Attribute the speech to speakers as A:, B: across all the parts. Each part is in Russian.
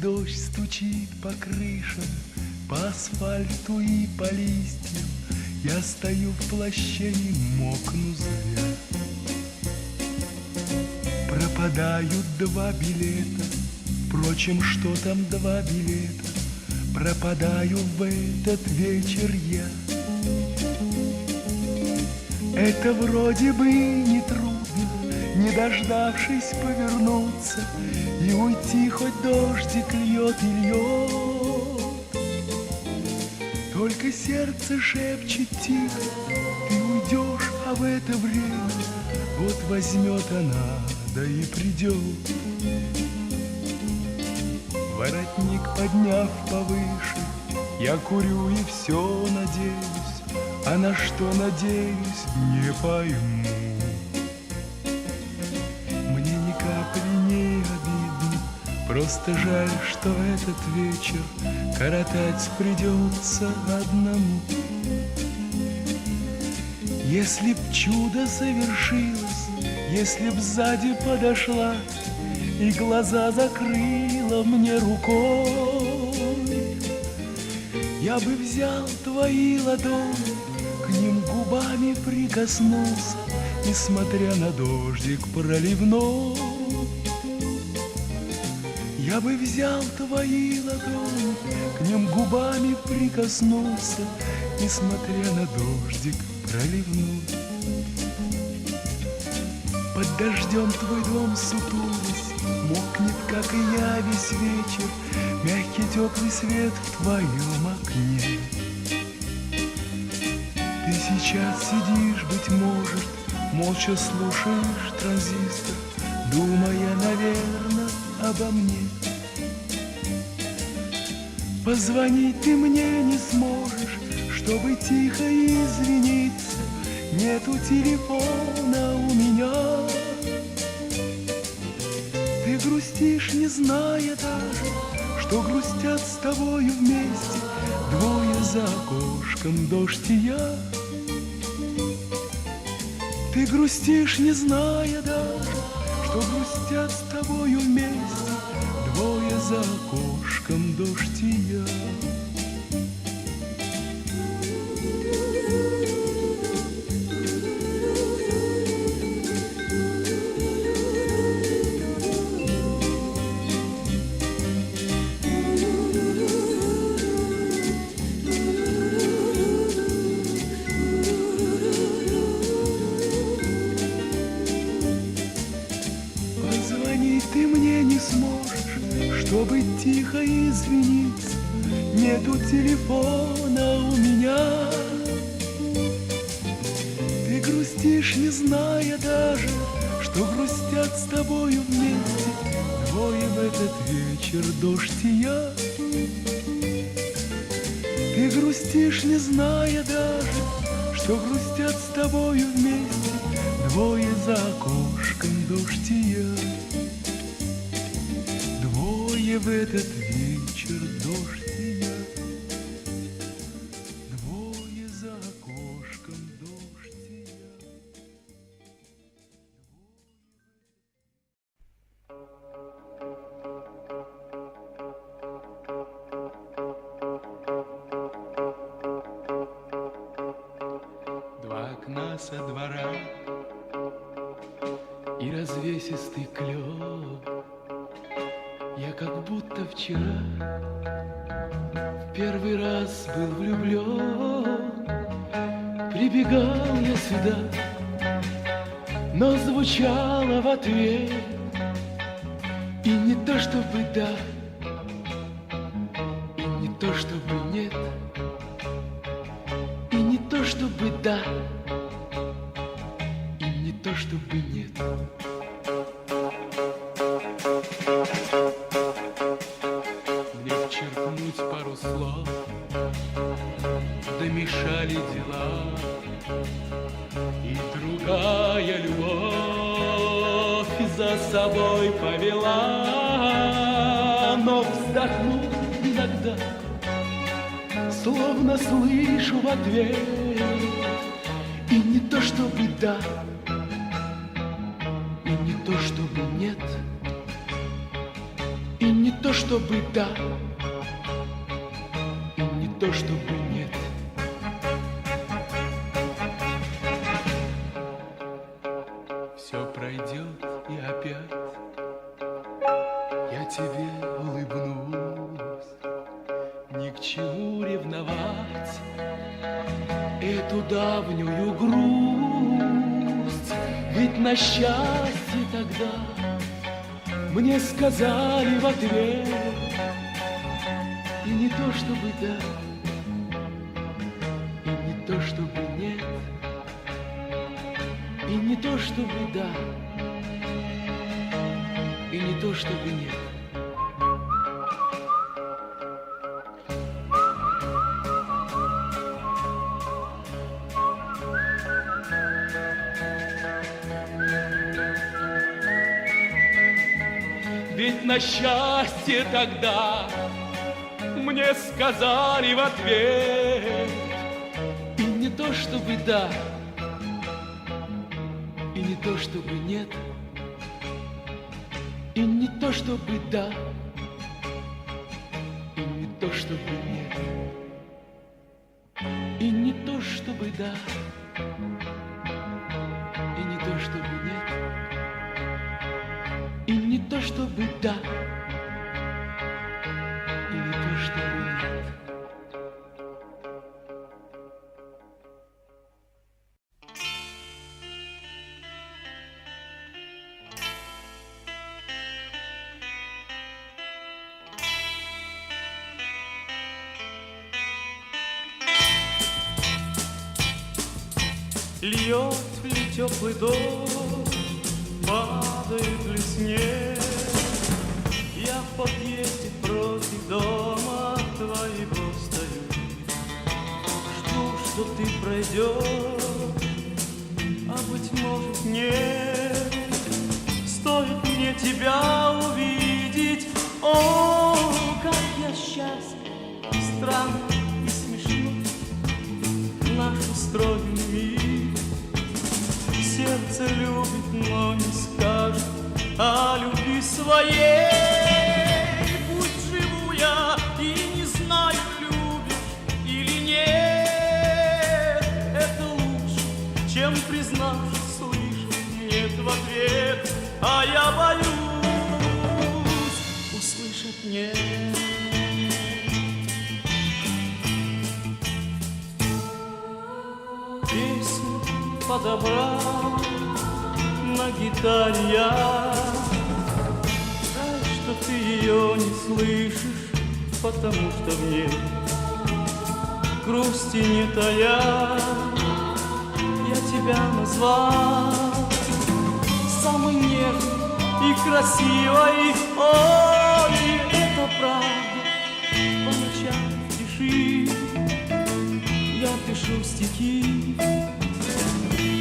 A: дождь стучит по крышам, по асфальту и по листьям. Я стою в плаще и мокну зря. Пропадают 2 билета, впрочем, что там 2 билета? Пропадаю в этот вечер я. Это вроде бы не трудно, не дождавшись повернуться и уйти, хоть дождик льет и льет. Только сердце шепчет тихо: ты уйдешь, а в это время вот возьмет она, да и придет. Воротник подняв повыше, я курю и все надеюсь, а на что надеюсь, не пойму. Мне ни капли не обидно, просто жаль, что этот вечер коротать придется одному. Если б чудо совершилось, если б сзади подошла и глаза закрыла мне рукой, я бы взял твои ладони, к ним губами прикоснулся и, смотря на дождик проливной, я бы взял твои ладони, к ним губами прикоснулся и, смотря на дождик проливной. Под дождем твой дом сутулись, мокнет, как и я, весь вечер, мягкий теплый свет в твоем окне. Ты сейчас сидишь, быть может, молча слушаешь транзистор, думая, наверное, обо мне. Позвонить ты мне не сможешь, чтобы тихо извиниться, нету телефона у меня. Ты грустишь, не зная даже, что грустят с тобою вместе 2 за окошком, дождь и я. Ты грустишь, не зная даже, что грустят с тобою вместе 2 за окошком, дождь и я. Ты мне не сможешь, чтобы тихо извиниться, нету телефона у меня. Ты грустишь, не зная даже, что грустят с тобою вместе 2 в этот вечер, дождь и я. Ты грустишь, не зная даже, что грустят с тобою вместе 2 за окошком, дождь и я. В этот вечер, дождь и я. 2 за окошком, дождь и я. Два окна со двора и развесистый клёв. Я как будто вчера в первый раз был влюблен. Прибегал я сюда, но звучало в ответ и не то чтобы да, и не то чтобы нет, и не то чтобы да, и не то чтобы нет. Пару слов, да мешали дела, и другая любовь за собой повела. Но вздохнув иногда, словно слышу в ответ, и не то чтобы да, и не то чтобы нет, И не то чтобы да, и не то чтобы нет. Все пройдет и опять я тебе улыбнусь. Ни к чему ревновать эту давнюю грусть. Ведь на счастье тогда мне сказали в ответ. И не то чтобы да, и не то чтобы нет. И не то чтобы да, и не то чтобы нет. Ведь на счастье тогда мне сказали в ответ. И не то чтобы да, и не то чтобы нет. И не то чтобы да, и не то чтобы нет. И не то чтобы да, и не то чтобы нет. И не то чтобы да, и не то чтобы нет.
B: Льет ли теплый дождь, падает ли снег? Я в подъезде против дома твоего стою. Жду, что ты пройдешь, а быть может нет. Стоит мне тебя увидеть, о, как я счастлив, странно и смешно. Наш устроенный мир. Сердце любит, но не скажет о любви своей. Пусть живу я и не знаю, любишь или нет. Это лучше, чем признавшись, слышать нет в ответ. А я боюсь услышать нет. Песню подобрал на гитаре я. Жаль, что ты ее не слышишь, потому что в ней грусти не тая. Я тебя назвал самой нежной и красивой. Ой, это правда, по ночам в тиши я пишу стихи.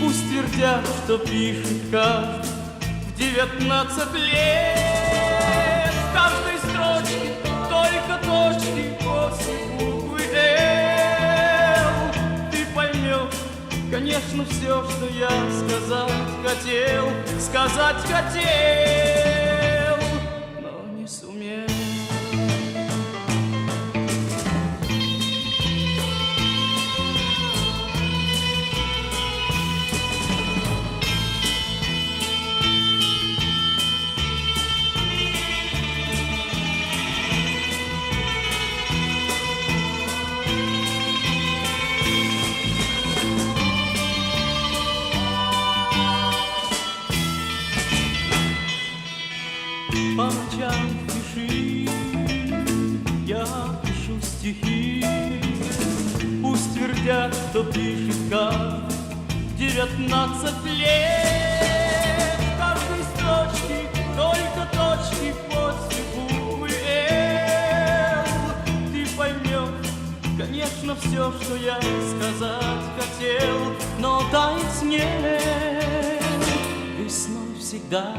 B: Пусть твердят, что пишет каждый в 19 лет. В каждой строчке только точки после буквы «Л». Ты поймешь, конечно, все, что я сказать хотел, но не сумел. По ночам пиши, я пишу стихи. Пусть твердят, что пишет каждый в 19 лет. В каждой строчке только точки после буквы «Л». Ты поймешь, конечно, все, что я сказать хотел, но таять нет весной всегда.